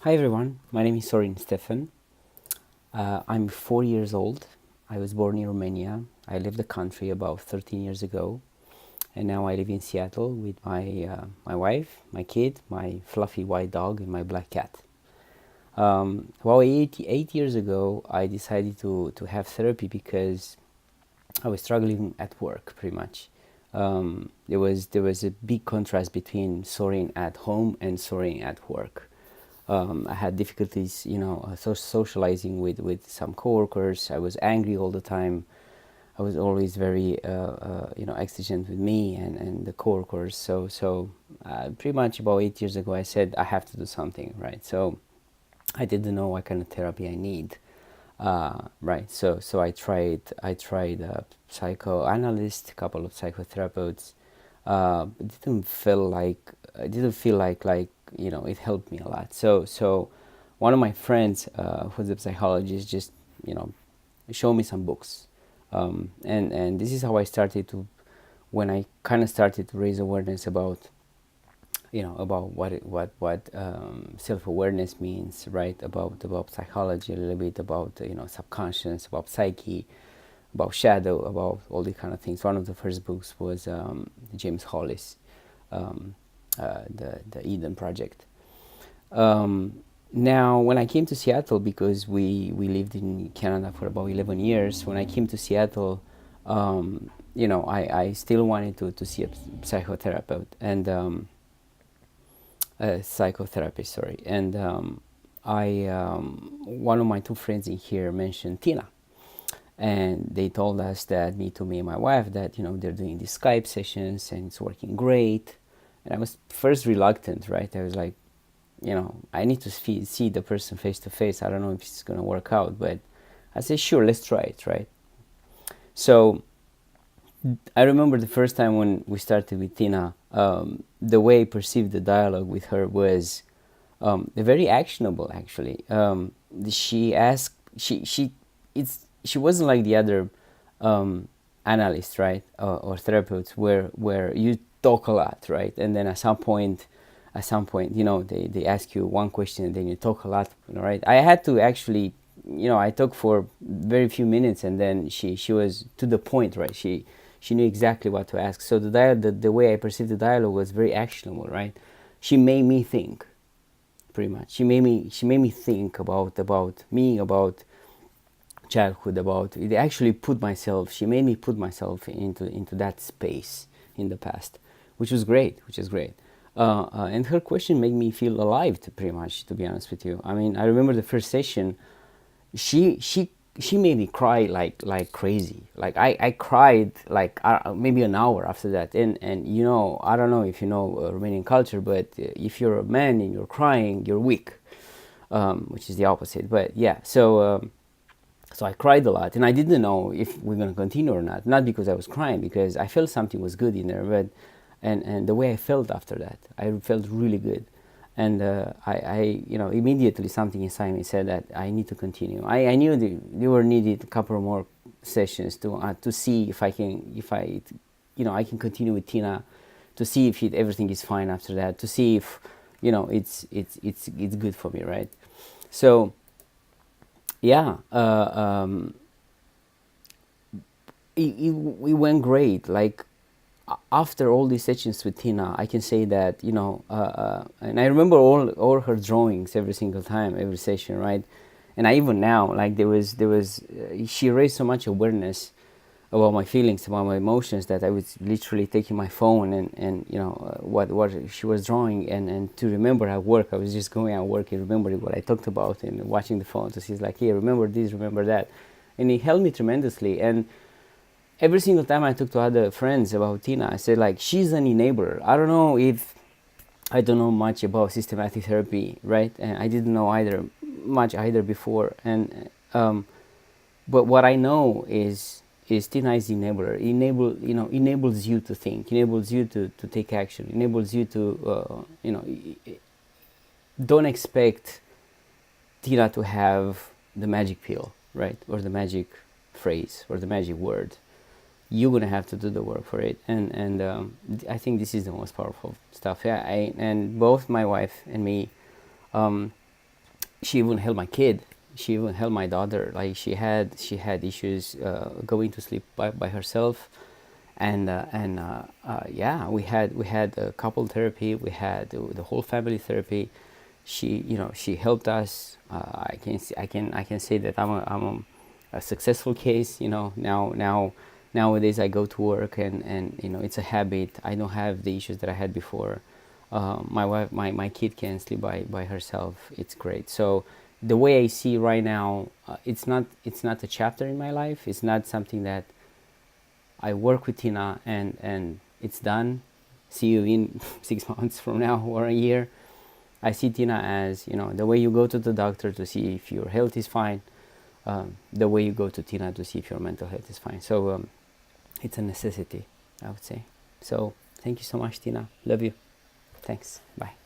Hi everyone, my name is Sorin Stefan. I'm 4 years old. I was born in Romania. I left the country about 13 years ago, and now I live in Seattle with my wife, my kid, my fluffy white dog, and my black cat. Well, 8 years ago, I decided to have therapy because I was struggling at work pretty much. There was a big contrast between Sorin at home and Sorin at work. I had difficulties, socializing with some coworkers. I was angry all the time. I was always very, exigent with me and the coworkers. So pretty much about 8 years ago, I said I have to do something, right? So I didn't know what kind of therapy I need, right? So I tried a psychoanalyst, a couple of psychotherapists. It didn't feel like it helped me a lot. So one of my friends, who's a psychologist, just showed me some books, and this is how I started to, when I kind of started to raise awareness about about what self-awareness means, right? About psychology, a little bit about subconscious, about psyche, about shadow, about all these kind of things. One of the first books was James Hollis, um, the Eden Project. Now, when I came to Seattle, because we lived in Canada for about 11 years, when I came to Seattle, I still wanted to see a psychotherapist and a psychotherapist, sorry. And one of my two friends in here mentioned Tina, and they told us that me and my wife, that they're doing these Skype sessions and it's working great. And I was first reluctant, right? I was like, I need to see the person face to face. I don't know if it's gonna work out, but I said, sure, let's try it, right? So I remember the first time when we started with Tina, the way I perceived the dialogue with her was very actionable. Actually, she asked, she wasn't like the other analysts, right, or therapeutes, where you talk a lot, right, and then at some point, they ask you one question and then you talk a lot, right? I had to actually, I talked for very few minutes, and then she was to the point, right? She knew exactly what to ask. So the way I perceived the dialogue was very actionable, right? She made me think, pretty much. She made me think about me, about childhood, about it. Actually put myself. She made me put myself into that space in the past, which is great. And her question made me feel alive, pretty much, to be honest with you. I mean, I remember the first session, she she she made me cry like crazy. Like I cried like maybe an hour after that. And I don't know if you know Romanian culture, but if you're a man and you're crying, you're weak, which is the opposite. But yeah, so I cried a lot, and I didn't know if we're gonna continue or not. Not because I was crying, because I felt something was good in there, but and the way I felt after that, I felt really good. And immediately something inside me said that I need to continue. I knew there were needed a couple more sessions to see if I can continue with Tina, to see if everything is fine after that, to see if it's good for me, right? So yeah, it went great. Like after all these sessions with Tina, I can say that and I remember all her drawings every single time, every session, right? And I even now, like there was she raised so much awareness about my feelings, about my emotions, that I was literally taking my phone and what she was drawing, and to remember at work, I was just going at work and remembering what I talked about and watching the phone to see, like, hey, remember this, remember that. And it helped me tremendously. And every single time I talk to other friends about Tina, I said, like, she's an enabler. I don't know much about systematic therapy, right? And I didn't know much either before. And but what I know is Tina is enabler. Enables you to think, enables you to take action, enables you to don't expect Tina to have the magic pill, right, or the magic phrase or the magic word. You're gonna have to do the work for it, and I think this is the most powerful stuff. Yeah, and both my wife and me, she even helped my kid. She even helped my daughter. Like she had issues going to sleep by herself, and yeah, we had a couple therapy. We had the whole family therapy. She helped us. I can say that I'm a successful case. Nowadays I go to work, and it's a habit. I don't have the issues that I had before. My wife, my kid can sleep by herself. It's great. So the way I see right now, it's not a chapter in my life. It's not something that I work with Tina and it's done. See you in 6 months from now or a year. I see Tina as, the way you go to the doctor to see if your health is fine, the way you go to Tina to see if your mental health is fine. So it's a necessity, I would say. So thank you so much, Tina. Love you. Thanks. Bye.